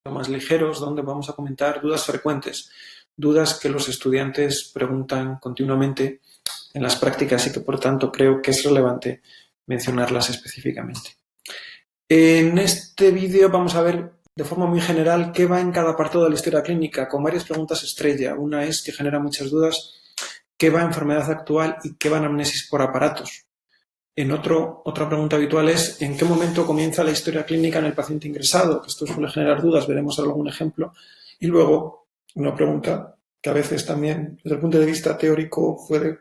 más ligeros, donde vamos a comentar dudas frecuentes, dudas que los estudiantes preguntan continuamente en las prácticas y que, por tanto, creo que es relevante mencionarlas específicamente. En este vídeo vamos a ver de forma muy general qué va en cada apartado de la historia clínica, con varias preguntas estrella. Una es, que genera muchas dudas, qué va enfermedad actual y qué va anamnesis por aparatos. Otra pregunta habitual es, ¿en qué momento comienza la historia clínica en el paciente ingresado? Esto suele generar dudas, veremos algún ejemplo. Y luego, una pregunta que a veces también, desde el punto de vista teórico, puede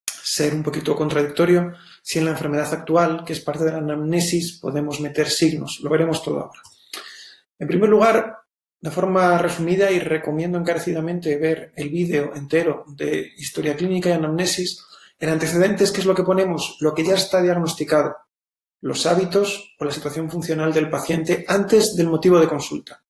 ser un poquito contradictorio, si en la enfermedad actual, que es parte de la anamnesis, podemos meter signos. Lo veremos todo ahora. En primer lugar, de forma resumida, y recomiendo encarecidamente ver el vídeo entero de historia clínica y anamnesis, en antecedentes, ¿qué es lo que ponemos? Lo que ya está diagnosticado, los hábitos o la situación funcional del paciente antes del motivo de consulta.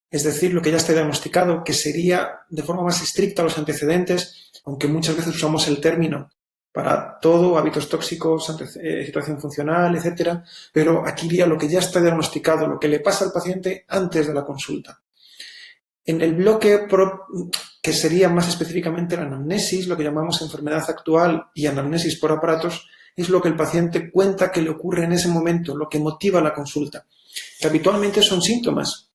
Es decir, lo que ya está diagnosticado, que sería de forma más estricta los antecedentes, aunque muchas veces usamos el término para todo, hábitos tóxicos, situación funcional, etcétera, pero aquí iría lo que ya está diagnosticado, lo que le pasa al paciente antes de la consulta. En el bloque que sería más específicamente la anamnesis, lo que llamamos enfermedad actual y anamnesis por aparatos, es lo que el paciente cuenta que le ocurre en ese momento, lo que motiva la consulta, que habitualmente son síntomas,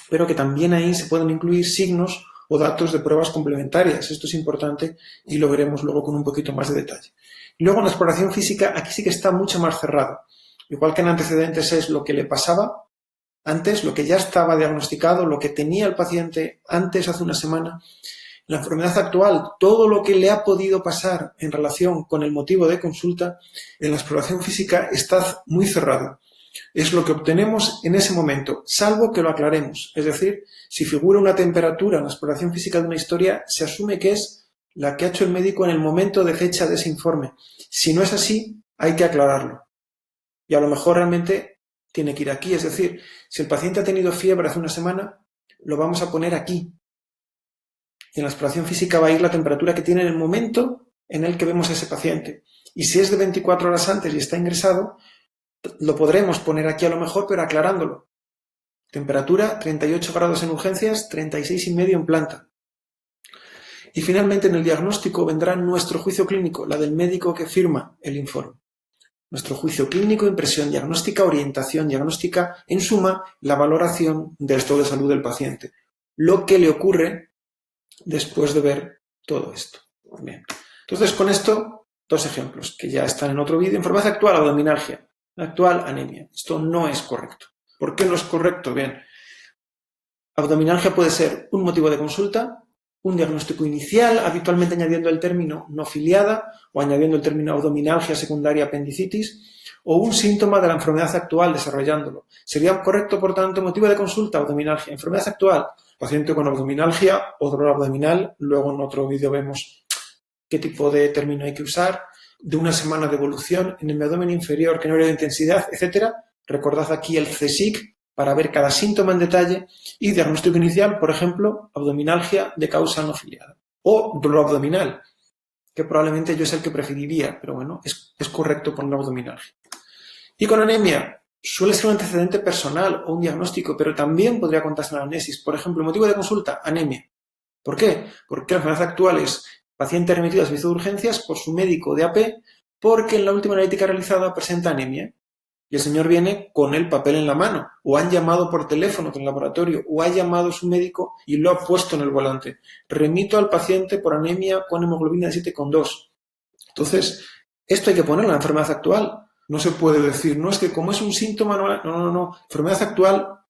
pero que también ahí se pueden incluir signos o datos de pruebas complementarias. Esto es importante y lo veremos luego con un poquito más de detalle. Y luego en la exploración física, aquí sí que está mucho más cerrado. Igual que en antecedentes es lo que le pasaba antes, lo que ya estaba diagnosticado, lo que tenía el paciente antes, hace una semana. En la enfermedad actual, todo lo que le ha podido pasar en relación con el motivo de consulta, en la exploración física está muy cerrado. Es lo que obtenemos en ese momento, salvo que lo aclaremos. Es decir, si figura una temperatura en la exploración física de una historia, se asume que es la que ha hecho el médico en el momento de fecha de ese informe. Si no es así, hay que aclararlo. Y a lo mejor realmente tiene que ir aquí. Es decir, si el paciente ha tenido fiebre hace una semana, lo vamos a poner aquí. Y en la exploración física va a ir la temperatura que tiene en el momento en el que vemos a ese paciente. Y si es de 24 horas antes y está ingresado, lo podremos poner aquí a lo mejor, pero aclarándolo. Temperatura 38 grados en urgencias, 36,5 en planta. Y finalmente en el diagnóstico vendrá nuestro juicio clínico, la del médico que firma el informe. Nuestro juicio clínico, impresión diagnóstica, orientación diagnóstica, en suma, la valoración del estado de salud del paciente. Lo que le ocurre después de ver todo esto. Bien. Entonces, con esto, dos ejemplos que ya están en otro vídeo. Enfermedad actual, abdominalgia. Actual, anemia. Esto no es correcto. ¿Por qué no es correcto? Bien, abdominalgia puede ser un motivo de consulta, un diagnóstico inicial, habitualmente añadiendo el término no filiada o añadiendo el término abdominalgia secundaria apendicitis, o un síntoma de la enfermedad actual desarrollándolo. Sería correcto, por tanto, motivo de consulta, abdominalgia. Enfermedad actual, paciente con abdominalgia o dolor abdominal. Luego en otro vídeo vemos qué tipo de término hay que usar, de una semana de evolución en el abdomen inferior, que no era de intensidad, etc. Recordad aquí el CSIC para ver cada síntoma en detalle y diagnóstico inicial, por ejemplo, abdominalgia de causa no filiada o dolor abdominal, que probablemente yo es el que preferiría, pero bueno, es correcto poner abdominalgia. Y con anemia, suele ser un antecedente personal o un diagnóstico, pero también podría contarse en la anamnesis. Por ejemplo, motivo de consulta, anemia. ¿Por qué? Porque la enfermedad actual es paciente remitido a servicio de urgencias por su médico de AP, porque en la última analítica realizada presenta anemia. Y el señor viene con el papel en la mano, o han llamado por teléfono del laboratorio, o ha llamado su médico y lo ha puesto en el volante. Remito al paciente por anemia con hemoglobina de 7,2. Entonces, esto hay que ponerlo en la enfermedad actual. No se puede decir, no, es que como es un síntoma, no. Enfermedad actual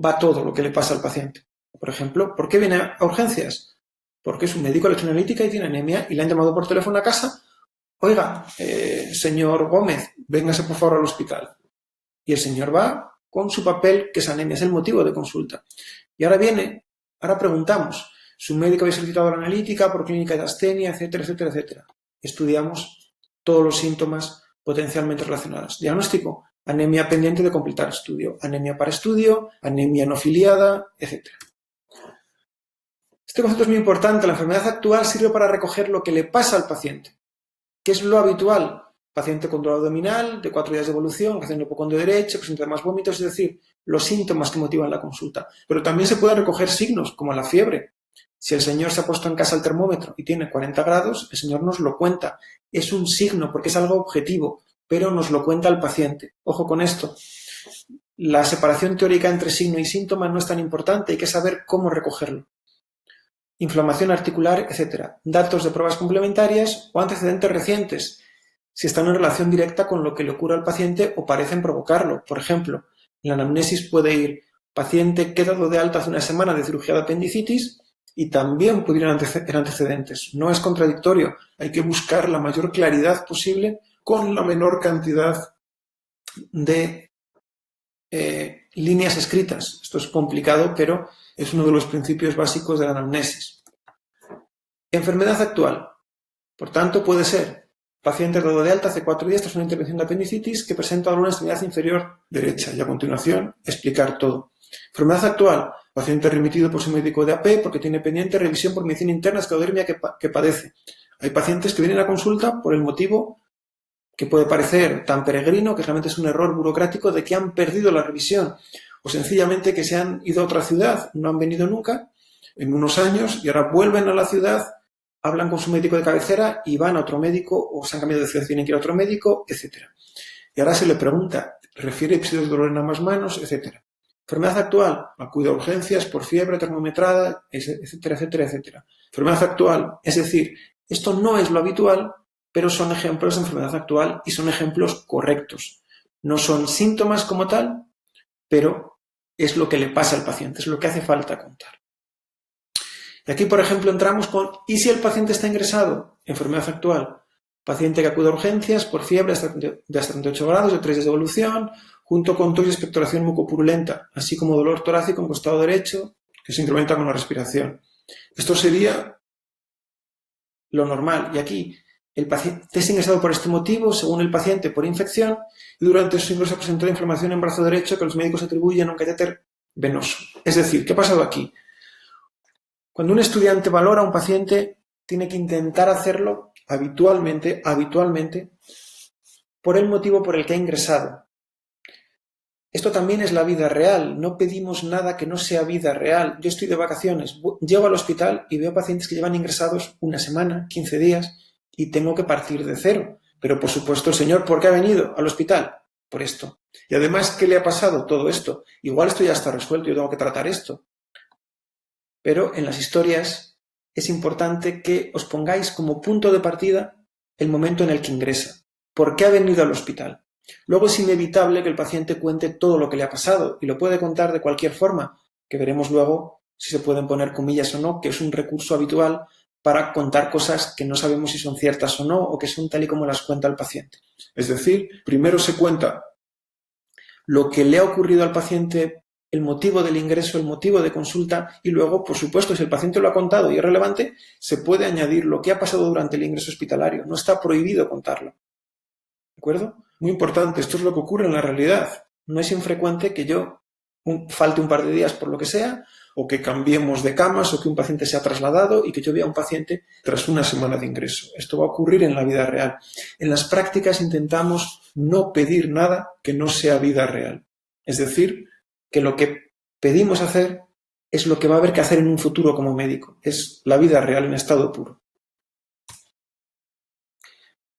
va todo lo que le pasa al paciente. Por ejemplo, ¿por qué viene a urgencias? Porque su médico le ha hecho una analítica y tiene anemia y le han llamado por teléfono a casa. Oiga, señor Gómez, véngase por favor al hospital. Y el señor va con su papel, que es anemia, es el motivo de consulta. Y ahora preguntamos, su médico había solicitado la analítica por clínica de astenia, etcétera, etcétera, etcétera. Estudiamos todos los síntomas potencialmente relacionados. Diagnóstico, anemia pendiente de completar estudio, anemia para estudio, anemia no filiada, etcétera. Este concepto es muy importante. La enfermedad actual sirve para recoger lo que le pasa al paciente. ¿Qué es lo habitual? paciente con dolor abdominal, de 4 días de evolución, que hace un hipocondrio derecho, presenta más vómitos, es decir, los síntomas que motivan la consulta. Pero también se pueden recoger signos, como la fiebre. Si el señor se ha puesto en casa el termómetro y tiene 40 grados, el señor nos lo cuenta. Es un signo, porque es algo objetivo, pero nos lo cuenta el paciente. Ojo con esto. La separación teórica entre signo y síntoma no es tan importante, hay que saber cómo recogerlo. Inflamación articular, etc. Datos de pruebas complementarias o antecedentes recientes, si están en relación directa con lo que le ocurre al paciente o parecen provocarlo. Por ejemplo, en la anamnesis puede ir paciente quedado de alta hace una semana de cirugía de apendicitis y también pudieran ser antecedentes. No es contradictorio, hay que buscar la mayor claridad posible con la menor cantidad de líneas escritas. Esto es complicado, pero es uno de los principios básicos de la anamnesis. Enfermedad actual. Por tanto, puede ser paciente dado de alta hace 4 días tras una intervención de apendicitis que presenta dolor en la extremidad inferior derecha. Y a continuación, explicar todo. Enfermedad actual. Paciente remitido por su médico de AP porque tiene pendiente revisión por medicina interna esclerodermia que padece. Hay pacientes que vienen a consulta por el motivo que puede parecer tan peregrino, que realmente es un error burocrático de que han perdido la revisión o sencillamente que se han ido a otra ciudad, no han venido nunca en unos años y ahora vuelven a la ciudad, hablan con su médico de cabecera y van a otro médico o se han cambiado de ciudad y tienen que ir a otro médico, etc. Y ahora se le pregunta, ¿refiere episodios de dolor en ambas manos, etc.? Enfermedad actual, acude a urgencias por fiebre termometrada, etcétera, etcétera, etcétera. Enfermedad actual, es decir, esto no es lo habitual, pero son ejemplos de enfermedad actual y son ejemplos correctos. No son síntomas como tal, pero es lo que le pasa al paciente, es lo que hace falta contar. Y aquí, por ejemplo, entramos con ¿y si el paciente está ingresado? Enfermedad actual. Paciente que acude a urgencias por fiebre de hasta 38 grados, de 3 días de evolución, junto con tos y expectoración mucopurulenta, así como dolor torácico en costado derecho, que se incrementa con la respiración. Esto sería lo normal. Y aquí, el paciente es ingresado por este motivo, según el paciente, por infección, y durante su ingreso presentó inflamación en brazo derecho que los médicos atribuyen a un catéter venoso. Es decir, ¿qué ha pasado aquí? Cuando un estudiante valora a un paciente, tiene que intentar hacerlo habitualmente, por el motivo por el que ha ingresado. Esto también es la vida real, no pedimos nada que no sea vida real. Yo estoy de vacaciones, llego al hospital y veo pacientes que llevan ingresados una semana, 15 días, y tengo que partir de cero. Pero por supuesto, el señor, ¿por qué ha venido al hospital? Por esto. Y además, ¿qué le ha pasado todo esto? Igual esto ya está resuelto, yo tengo que tratar esto. Pero en las historias es importante que os pongáis como punto de partida el momento en el que ingresa. ¿Por qué ha venido al hospital? Luego es inevitable que el paciente cuente todo lo que le ha pasado y lo puede contar de cualquier forma, que veremos luego si se pueden poner comillas o no, que es un recurso habitual para contar cosas que no sabemos si son ciertas o no o que son tal y como las cuenta el paciente. Es decir, primero se cuenta lo que le ha ocurrido al paciente, el motivo del ingreso, el motivo de consulta y luego, por supuesto, si el paciente lo ha contado y es relevante, se puede añadir lo que ha pasado durante el ingreso hospitalario. No está prohibido contarlo. ¿De acuerdo? Muy importante, esto es lo que ocurre en la realidad. No es infrecuente que yo falte un par de días por lo que sea, o que cambiemos de camas, o que un paciente sea trasladado y que yo vea a un paciente tras una semana de ingreso. Esto va a ocurrir en la vida real. En las prácticas intentamos no pedir nada que no sea vida real. Es decir, que lo que pedimos hacer es lo que va a haber que hacer en un futuro como médico. Es la vida real en estado puro.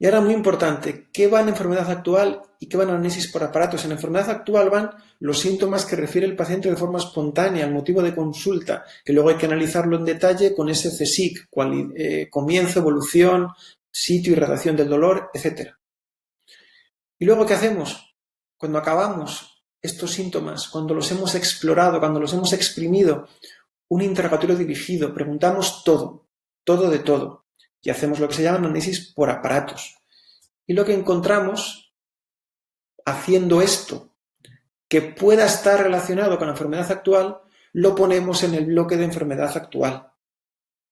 Y ahora, muy importante, ¿qué va en enfermedad actual y qué va en anamnesis por aparatos? En enfermedad actual van los síntomas que refiere el paciente de forma espontánea, al motivo de consulta, que luego hay que analizarlo en detalle con ese CSIC, comienzo, evolución, sitio y radiación del dolor, etc. ¿Y luego qué hacemos? Cuando acabamos estos síntomas, cuando los hemos explorado, cuando los hemos exprimido, un interrogatorio dirigido, preguntamos todo de todo. Y hacemos lo que se llama análisis por aparatos. Y lo que encontramos haciendo esto, que pueda estar relacionado con la enfermedad actual, lo ponemos en el bloque de enfermedad actual.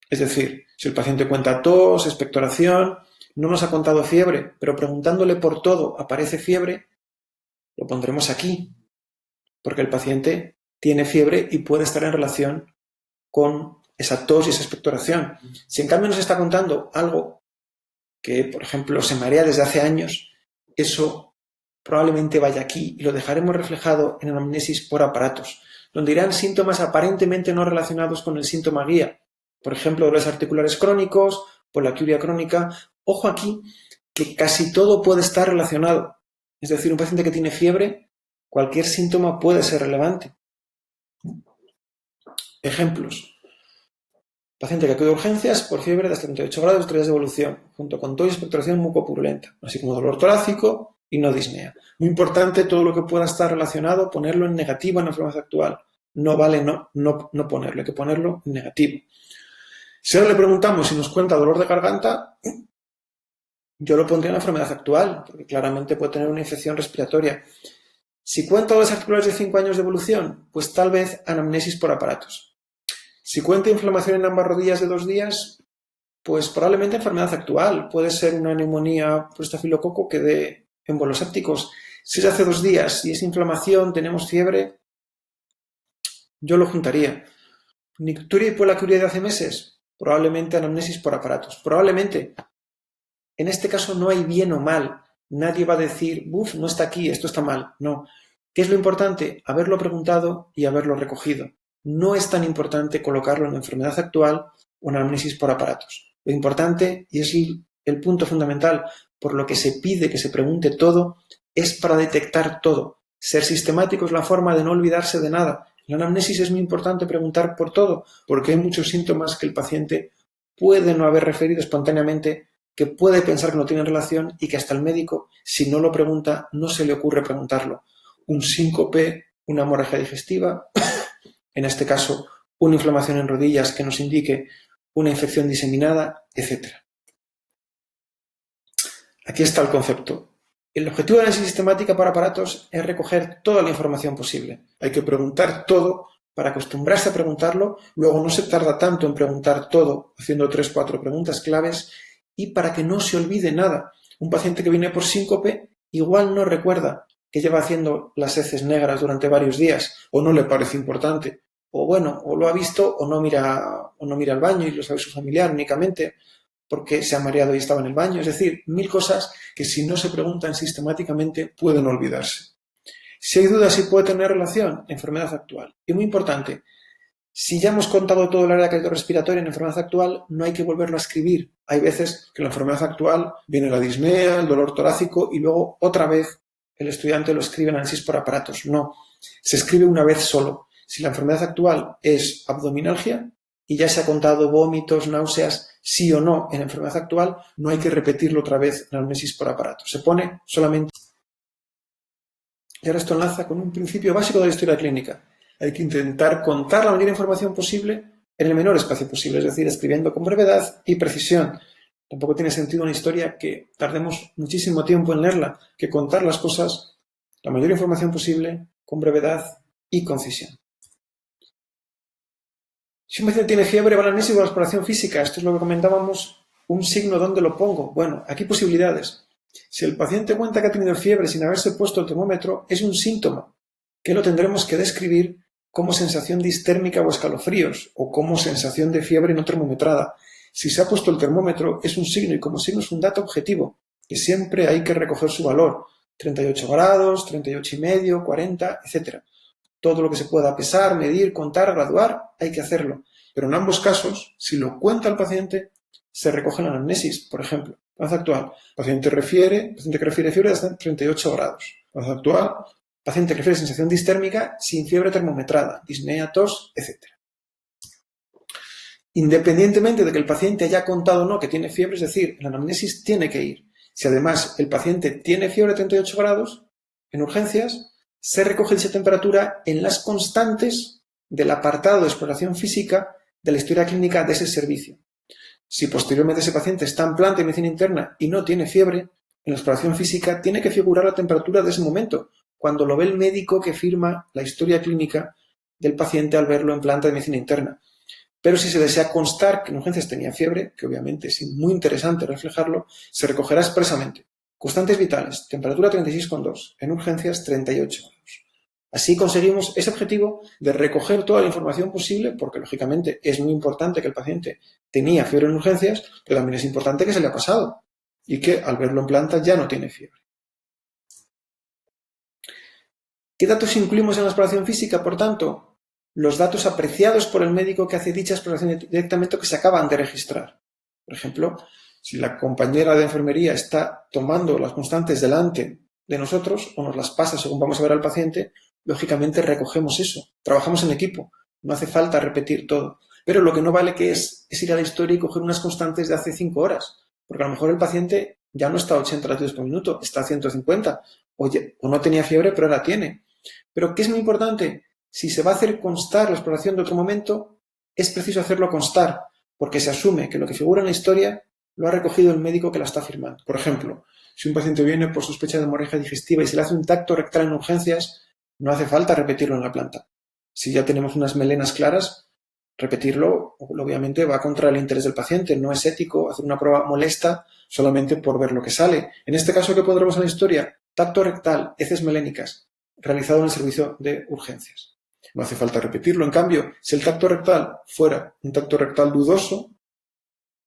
Es decir, si el paciente cuenta tos, expectoración, no nos ha contado fiebre, pero preguntándole por todo aparece fiebre, lo pondremos aquí, porque el paciente tiene fiebre y puede estar en relación con esa tos y esa expectoración. Si en cambio nos está contando algo que, por ejemplo, se marea desde hace años eso probablemente vaya aquí y lo dejaremos reflejado en anamnesis por aparatos, donde irán síntomas aparentemente no relacionados con el síntoma guía. Por ejemplo, dolores articulares crónicos, poliaquiuria crónica. Ojo aquí que casi todo puede estar relacionado. Es decir, un paciente que tiene fiebre, cualquier síntoma puede ser relevante. Ejemplos. Paciente que acude a urgencias por fiebre de hasta 38 grados, 3 días de evolución, junto con tos y expectoración mucopurulenta, así como dolor torácico y no disnea. Muy importante, todo lo que pueda estar relacionado, ponerlo en negativo en la enfermedad actual. No vale no ponerlo, hay que ponerlo en negativo. Si ahora le preguntamos si nos cuenta dolor de garganta, yo lo pondría en la enfermedad actual, porque claramente puede tener una infección respiratoria. Si cuenta dolores articulares de 5 años de evolución, pues tal vez anamnesis por aparatos. Si cuenta inflamación en ambas rodillas de 2 días, pues probablemente enfermedad actual. Puede ser una neumonía por estafilococo que dé émbolos sépticos. Si es hace 2 días y es inflamación, tenemos fiebre, yo lo juntaría. Nicturia y poliaquiuria de hace meses, probablemente anamnesis por aparatos. Probablemente. En este caso no hay bien o mal. Nadie va a decir, buf, no está aquí, esto está mal. No. ¿Qué es lo importante? Haberlo preguntado y haberlo recogido. No es tan importante colocarlo en enfermedad actual o en anamnesis por aparatos. Lo importante, y es el punto fundamental, por lo que se pide que se pregunte todo, es para detectar todo. Ser sistemático es la forma de no olvidarse de nada. En la anamnesis es muy importante preguntar por todo, porque hay muchos síntomas que el paciente puede no haber referido espontáneamente, que puede pensar que no tienen relación y que hasta el médico, si no lo pregunta, no se le ocurre preguntarlo. Un síncope, una hemorragia digestiva, en este caso, una inflamación en rodillas que nos indique una infección diseminada, etc. Aquí está el concepto. El objetivo de la análisis sistemática para aparatos es recoger toda la información posible. Hay que preguntar todo para acostumbrarse a preguntarlo, luego no se tarda tanto en preguntar todo, haciendo 3 o 4 preguntas claves, y para que no se olvide nada. Un paciente que viene por síncope igual no recuerda que lleva haciendo las heces negras durante varios días, o no le parece importante, o bueno, o lo ha visto o no mira al baño y lo sabe su familiar únicamente porque se ha mareado y estaba en el baño. Es decir, 1000 cosas que si no se preguntan sistemáticamente pueden olvidarse. Si hay dudas si puede tener relación, enfermedad actual. Y muy importante, si ya hemos contado todo el área cardiorrespiratoria en enfermedad actual, no hay que volverlo a escribir. Hay veces que en la enfermedad actual viene la disnea, el dolor torácico y luego otra vez el estudiante lo escribe en análisis por aparatos. No, se escribe una vez solo. Si la enfermedad actual es abdominalgia y ya se ha contado vómitos, náuseas, sí o no en enfermedad actual, no hay que repetirlo otra vez en análisis por aparatos. Se pone solamente. Y ahora esto enlaza con un principio básico de la historia clínica. Hay que intentar contar la mayor información posible en el menor espacio posible, es decir, escribiendo con brevedad y precisión. Tampoco tiene sentido una historia que tardemos muchísimo tiempo en leerla, que contar las cosas, la mayor información posible, con brevedad y concisión. Si un paciente tiene fiebre, va a la anamnesis o a la exploración física. Esto es lo que comentábamos, un signo, ¿dónde lo pongo? Bueno, aquí posibilidades. Si el paciente cuenta que ha tenido fiebre sin haberse puesto el termómetro, es un síntoma que lo tendremos que describir como sensación distérmica o escalofríos, o como sensación de fiebre no termometrada. Si se ha puesto el termómetro, es un signo, y como signo es un dato objetivo, que siempre hay que recoger su valor. 38 grados, 38,5, 40, etc. Todo lo que se pueda pesar, medir, contar, graduar, hay que hacerlo. Pero en ambos casos, si lo cuenta el paciente, se recoge en la anamnesis. Por ejemplo, enfermedad actual, paciente que refiere fiebre de hasta 38 grados. Enfermedad actual, paciente que refiere sensación distérmica sin fiebre termometrada, disnea, tos, etc. Independientemente de que el paciente haya contado o no que tiene fiebre, es decir, en la anamnesis tiene que ir. Si además el paciente tiene fiebre de 38 grados, en urgencias, se recoge dicha temperatura en las constantes del apartado de exploración física de la historia clínica de ese servicio. Si posteriormente ese paciente está en planta de medicina interna y no tiene fiebre, en la exploración física tiene que figurar la temperatura de ese momento, cuando lo ve el médico que firma la historia clínica del paciente al verlo en planta de medicina interna. Pero si se desea constar que en urgencias tenía fiebre, que obviamente es muy interesante reflejarlo, se recogerá expresamente. Constantes vitales, temperatura 36,2, en urgencias 38 grados. Así conseguimos ese objetivo de recoger toda la información posible, porque lógicamente es muy importante que el paciente tenía fiebre en urgencias, pero también es importante que se le ha pasado y que al verlo en planta ya no tiene fiebre. ¿Qué datos incluimos en la exploración física? Por tanto, los datos apreciados por el médico que hace dicha exploración directamente o que se acaban de registrar. Por ejemplo, si la compañera de enfermería está tomando las constantes delante de nosotros o nos las pasa según vamos a ver al paciente, lógicamente recogemos eso. Trabajamos en equipo, no hace falta repetir todo. Pero lo que no vale que es ir a la historia y coger unas constantes de hace 5 horas, porque a lo mejor el paciente ya no está a 80 latidos por minuto, está a 150, o no tenía fiebre, pero ahora tiene. Pero ¿qué es muy importante? Si se va a hacer constar la exploración de otro momento, es preciso hacerlo constar, porque se asume que lo que figura en la historia lo ha recogido el médico que la está firmando. Por ejemplo, si un paciente viene por sospecha de hemorragia digestiva y se le hace un tacto rectal en urgencias, no hace falta repetirlo en la planta. Si ya tenemos unas melenas claras, repetirlo obviamente va contra el interés del paciente. No es ético hacer una prueba molesta solamente por ver lo que sale. En este caso, ¿qué pondremos en la historia? Tacto rectal, heces melénicas, realizado en el servicio de urgencias. No hace falta repetirlo. En cambio, si el tacto rectal fuera un tacto rectal dudoso,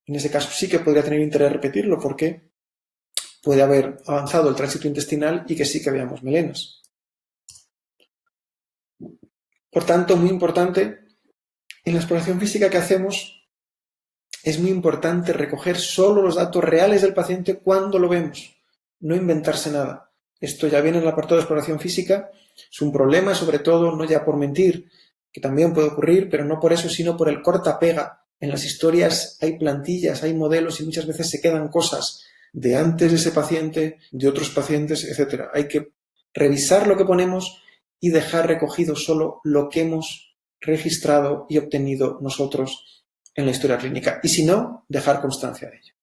en ese caso sí que podría tener interés repetirlo porque puede haber avanzado el tránsito intestinal y que sí que veamos melenas. Por tanto, muy importante, en la exploración física que hacemos, es muy importante recoger solo los datos reales del paciente cuando lo vemos, no inventarse nada. Esto ya viene en el apartado de exploración física, es un problema sobre todo, no ya por mentir, que también puede ocurrir, pero no por eso, sino por el corta-pega. En las historias hay plantillas, hay modelos y muchas veces se quedan cosas de antes de ese paciente, de otros pacientes, etc. Hay que revisar lo que ponemos y dejar recogido solo lo que hemos registrado y obtenido nosotros en la historia clínica. Y si no, dejar constancia de ello.